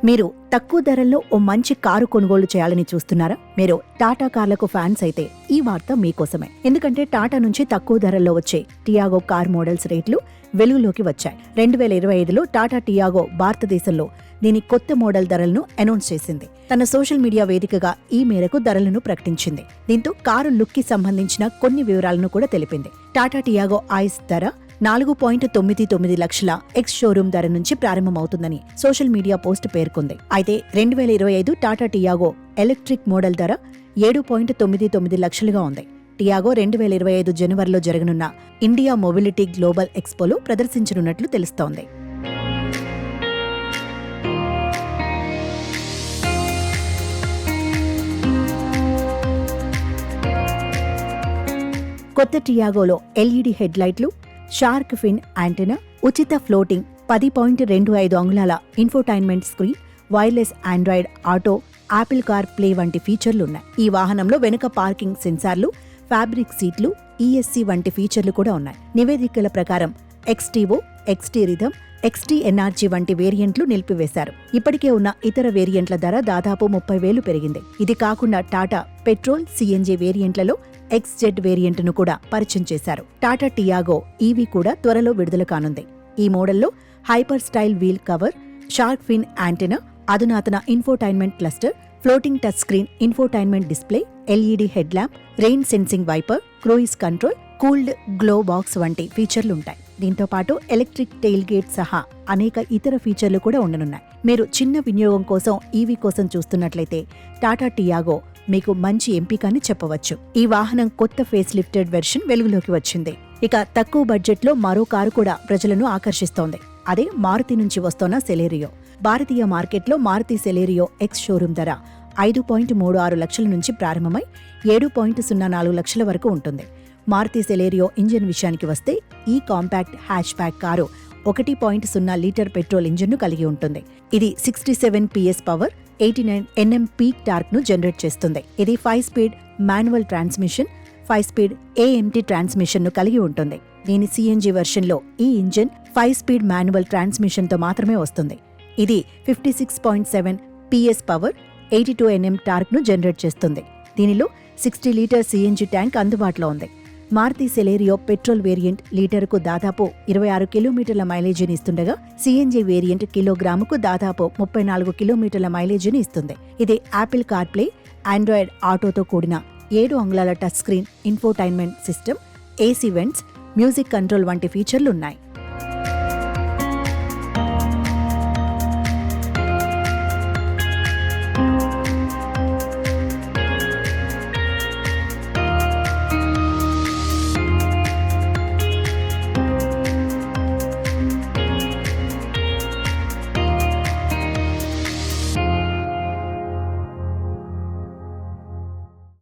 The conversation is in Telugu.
మీరు తక్కువ ధరల్లో ఓ మంచి కారు కొనుగోలు చేయాలని చూస్తున్నారా? మీరు టాటా కార్లకు ఫ్యాన్స్ అయితే ఈ వార్త మీకోసమే. ఎందుకంటే టాటా నుంచి తక్కువ ధరల్లో వచ్చే టియాగో కార్ మోడల్స్ రేట్లు వెలుగులోకి వచ్చాయి. 2025లో టాటా టియాగో భారతదేశంలో దీని కొత్త మోడల్ ధరలను అనౌన్స్ చేసింది. తన సోషల్ మీడియా వేదికగా ఈ మేరకు ధరలను ప్రకటించింది. దీంతో కారు లుక్ కి సంబంధించిన కొన్ని వివరాలను కూడా తెలిపింది. టాటా టియాగో ఐస్ ధర 4.99 లక్షల ఎక్స్ షోరూమ్ ధర నుంచి ప్రారంభమవుతుందని సోషల్ మీడియా పోస్ట్ పేర్కొంది. అయితే 2025 టాటా టియాగో ఎలక్ట్రిక్ మోడల్ ధర 7.99 లక్షలుగా ఉంది. టియాగో 2025 జనవరిలో జరగనున్న ఇండియా మొబిలిటీ గ్లోబల్ ఎక్స్పోలో ప్రదర్శించనున్నట్లు తెలుస్తోంది. కొత్త టియాగోలో ఎల్ఈడి హెడ్లైట్లు, షార్క్ ఫిన్ యాంటెనా, ఉచిత ఫ్లోటింగ్, 10.25 అంగుళాల infotainment screen, wireless Android auto, Apple car play వంటి ఫీచర్లున్నాయి. ఈ వాహనంలో వెనుక పార్కింగ్ సెన్సార్లు, ఫ్యాబ్రిక్ సీట్లు, ఈఎస్సీ వంటి ఫీచర్లు కూడా ఉన్నాయి. నివేదికల ప్రకారం ఎక్స్టీవో, ఎక్స్టీ రిథమ్, ఎక్స్టీ ఎన్ఆర్జీ వంటి వేరియంట్లు నిలిపివేశారు. ఇప్పటికే ఉన్న ఇతర వేరియంట్ల ధర దాదాపు 30,000 పెరిగింది. ఇది కాకుండా టాటా పెట్రోల్, సిఎన్జి వేరియంట్లలో ఎక్స్జెడ్ వేరియంట్ను కూడా పరిచయం చేశారు. టాటా టియాగో ఈవీ కూడా త్వరలో విడుదల కానుంది. ఈ మోడల్లో hyper style wheel cover, shark fin antenna, అధునాతన infotainment cluster, floating touch screen infotainment display, LED head lamp, rain sensing wiper, cruise control, cooled glove box వంటి ఫీచర్లుంటాయి. దీంతో పాటు ఎలక్ట్రిక్ టెయిల్ గేట్ సహా అనేక ఇతర ఫీచర్లు కూడా ఉండనున్నాయి. మీరు చిన్న వినియోగం కోసం ఈవీ కోసం చూస్తున్నట్లయితే టాటా టియాగో మీకు మంచి ఎంపిక అని చెప్పవచ్చు. ఈ వాహనం కొత్త ఫేస్ లిఫ్టెడ్ వెర్షన్ వెలుగులోకి వచ్చింది. ఇక తక్కువ బడ్జెట్లో మరో కారు కూడా ప్రజలను ఆకర్షిస్తోంది. అదే మారుతి నుంచి వస్తోన్న సెలెరియో. భారతీయ మార్కెట్లో మారుతి సెలెరియో ఎక్స్ షోరూమ్ ధర 5.36 లక్షల నుంచి ప్రారంభమై 7.04 లక్షల వరకు ఉంటుంది. మారుతి సెలెరియో ఇంజిన్ విషయానికి వస్తే ఈ compact hatchback car 1.0 litre petrol ఇంజిన్ను కలిగి ఉంటుంది. ఇది 67 PS power, 89 Nm peak torque ను జనరేట్ చేస్తుంది. ఇది 5 speed manual transmission, 5 speed AMT transmission ను కలిగి ఉంటుంది. దీని సిఎన్జి వెర్షన్లో ఈ ఇంజిన్ 5 స్పీడ్ మాన్యువల్ ట్రాన్స్మిషన్ తో మాత్రమే వస్తుంది. ఇది 56.7 PS పవర్, 82 Nm టార్క్ ను జనరేట్ చేస్తుంది. దీనిలో 60 లీటర్ సిఎన్జి ట్యాంక్ అందుబాటులో ఉంది. మారుతి సెలెరియో పెట్రోల్ వేరియంట్ లీటరుకు దాదాపు 26 కిలోమీటర్ల మైలేజీని ఇస్తుండగా సిఎన్జి వేరియంట్ కిలోగ్రాముకు దాదాపు 34 కిలోమీటర్ల మైలేజీని ఇస్తుంది. ఇది యాపిల్ కార్ ప్లే, ఆండ్రాయిడ్ ఆటోతో కూడిన 7 అంగుళాల touch screen, infotainment system, AC vents, music control వంటి ఫీచర్లున్నాయి.